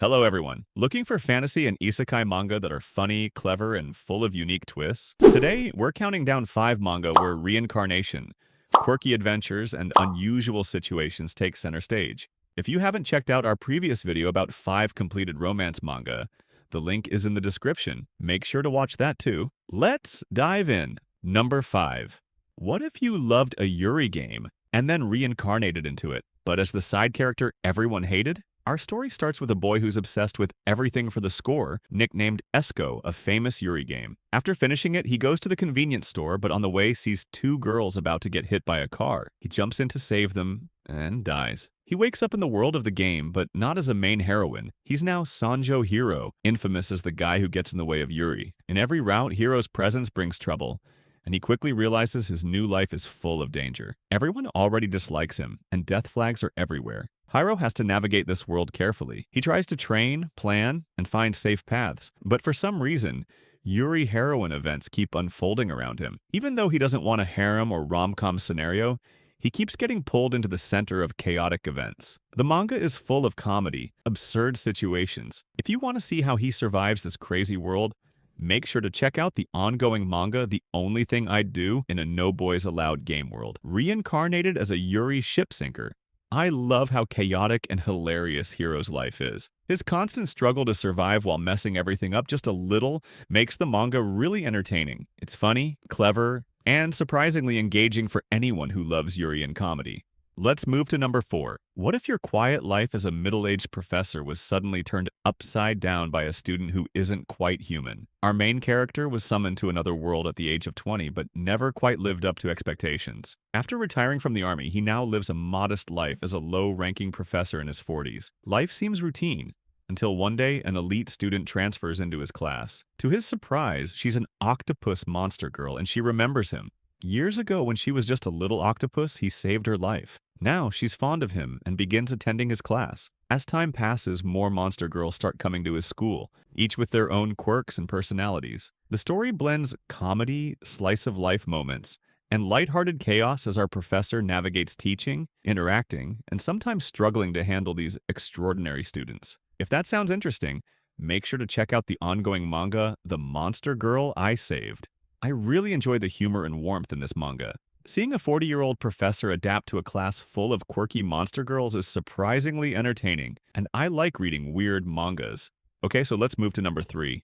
Hello everyone. Looking for fantasy and isekai manga that are funny, clever, and full of unique twists? Today, we're counting down 5 manga where reincarnation, quirky adventures, and unusual situations take center stage. If you haven't checked out our previous video about 5 completed romance manga, the link is in the description. Make sure to watch that too. Let's dive in. Number 5. What if you loved a Yuri game and then reincarnated into it, but as the side character everyone hated? Our story starts with a boy who's obsessed with everything for the score, nicknamed Esco, a famous Yuri game. After finishing it, he goes to the convenience store, but on the way sees 2 girls about to get hit by a car. He jumps in to save them and dies. He wakes up in the world of the game, but not as a main heroine. He's now Sanjo Hero, infamous as the guy who gets in the way of Yuri. In every route, Hero's presence brings trouble, and he quickly realizes his new life is full of danger. Everyone already dislikes him, and death flags are everywhere. Hiro has to navigate this world carefully. He tries to train, plan, and find safe paths, but for some reason, Yuri heroine events keep unfolding around him. Even though he doesn't want a harem or rom-com scenario, he keeps getting pulled into the center of chaotic events. The manga is full of comedy, absurd situations. If you want to see how he survives this crazy world, make sure to check out the ongoing manga The Only Thing I'd Do in a No Boys Allowed Game World. Reincarnated as a Yuri ship sinker, I love how chaotic and hilarious Hero's life is. His constant struggle to survive while messing everything up just a little makes the manga really entertaining. It's funny, clever, and surprisingly engaging for anyone who loves Yuri and comedy. Let's move to number 4. What if your quiet life as a middle-aged professor was suddenly turned upside down by a student who isn't quite human? Our main character was summoned to another world at the age of 20, but never quite lived up to expectations. After retiring from the army, he now lives a modest life as a low-ranking professor in his 40s. Life seems routine, until one day an elite student transfers into his class. To his surprise, she's an octopus monster girl, and she remembers him. Years ago, when she was just a little octopus, he saved her life. Now, she's fond of him and begins attending his class. As time passes, more monster girls start coming to his school, each with their own quirks and personalities. The story blends comedy, slice-of-life moments, and lighthearted chaos as our professor navigates teaching, interacting, and sometimes struggling to handle these extraordinary students. If that sounds interesting, make sure to check out the ongoing manga, The Monster Girl I Saved. I really enjoy the humor and warmth in this manga. Seeing a 40-year-old professor adapt to a class full of quirky monster girls is surprisingly entertaining, and I like reading weird mangas. Okay, so let's move to number 3.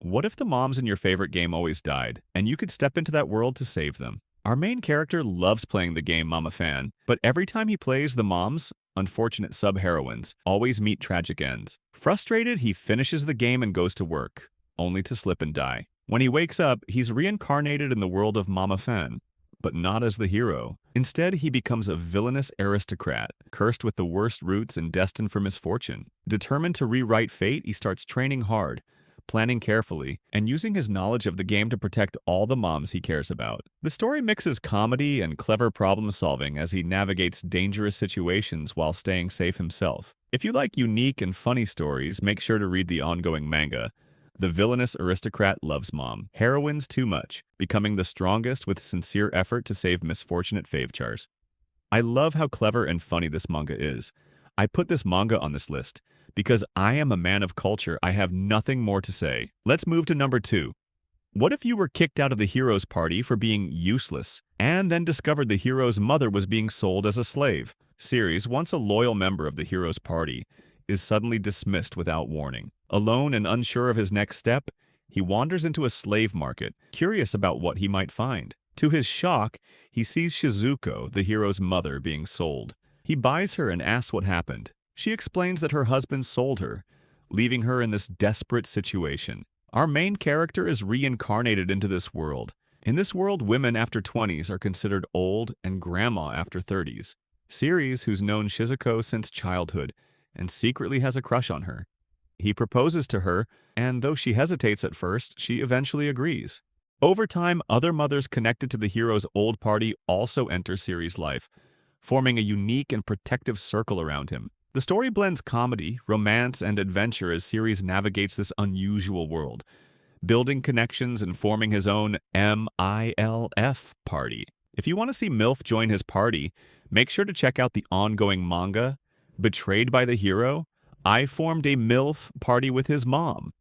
What if the moms in your favorite game always died, and you could step into that world to save them? Our main character loves playing the game Mama Fan, but every time he plays, the moms, unfortunate sub-heroines, always meet tragic ends. Frustrated, he finishes the game and goes to work, only to slip and die. When he wakes up, he's reincarnated in the world of Mama Fan, but not as the hero. Instead, he becomes a villainous aristocrat, cursed with the worst roots and destined for misfortune. Determined to rewrite fate, he starts training hard, planning carefully, and using his knowledge of the game to protect all the moms he cares about. The story mixes comedy and clever problem-solving as he navigates dangerous situations while staying safe himself. If you like unique and funny stories, make sure to read the ongoing manga. The villainous aristocrat loves mom. Heroines too much, becoming the strongest with sincere effort to save misfortunate Fave Chars. I love how clever and funny this manga is. I put this manga on this list because I am a man of culture. I have nothing more to say. Let's move to number 2. What if you were kicked out of the hero's party for being useless, and then discovered the hero's mother was being sold as a slave? Series, once a loyal member of the hero's party, is suddenly dismissed without warning. Alone and unsure of his next step, he wanders into a slave market, curious about what he might find. To his shock, he sees Shizuko, the hero's mother, being sold. He buys her and asks what happened. She explains that her husband sold her, leaving her in this desperate situation. Our main character is reincarnated into this world. In this world, women after 20s are considered old and grandma after 30s. Series, who's known Shizuko since childhood, and secretly has a crush on her. He proposes to her, and though she hesitates at first, she eventually agrees. Over time, other mothers connected to the hero's old party also enter Series' life, forming a unique and protective circle around him. The story blends comedy, romance, and adventure as Series navigates this unusual world, building connections and forming his own MILF party. If you want to see MILF join his party, make sure to check out the ongoing manga, Betrayed by the Hero, I formed a MILF party with his mom.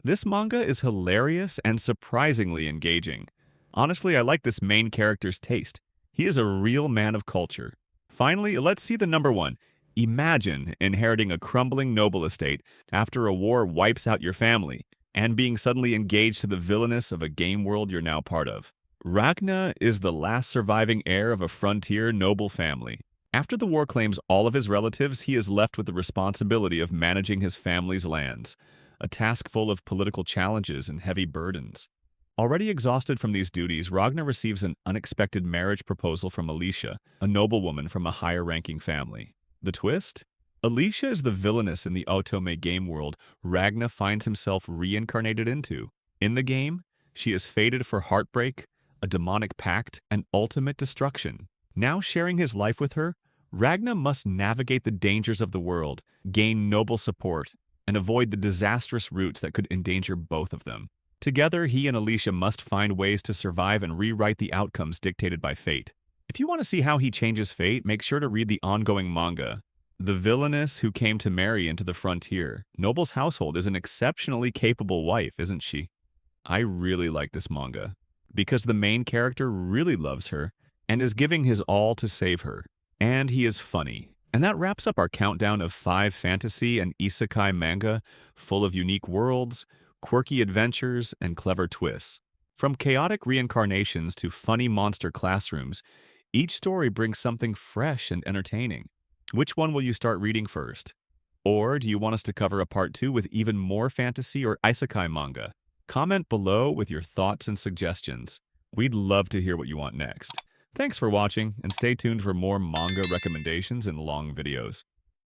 This manga is hilarious and surprisingly engaging. Honestly, I like this main character's taste. He is a real man of culture. Finally, let's see the number one. Imagine inheriting a crumbling noble estate after a war wipes out your family and being suddenly engaged to the villainous of a game world you're now part of. Ragna is the last surviving heir of a frontier noble family. After the war claims all of his relatives, he is left with the responsibility of managing his family's lands, a task full of political challenges and heavy burdens. Already exhausted from these duties, Ragna receives an unexpected marriage proposal from Alicia, a noblewoman from a higher-ranking family. The twist? Alicia is the villainess in the Otome game world Ragna finds himself reincarnated into. In the game, she is fated for heartbreak, a demonic pact, and ultimate destruction. Now sharing his life with her, Ragna must navigate the dangers of the world, gain noble support, and avoid the disastrous routes that could endanger both of them. Together, he and Alicia must find ways to survive and rewrite the outcomes dictated by fate. If you want to see how he changes fate, make sure to read the ongoing manga. The villainess who came to marry into the frontier. Noble's household is an exceptionally capable wife, isn't she? I really like this manga because the main character really loves her and is giving his all to save her. And he is funny. And that wraps up our countdown of 5 fantasy and isekai manga full of unique worlds, quirky adventures, and clever twists. From chaotic reincarnations to funny monster classrooms, each story brings something fresh and entertaining. Which one will you start reading first? Or do you want us to cover a part 2 with even more fantasy or isekai manga? Comment below with your thoughts and suggestions. We'd love to hear what you want next. Thanks for watching, and stay tuned for more manga recommendations and long videos.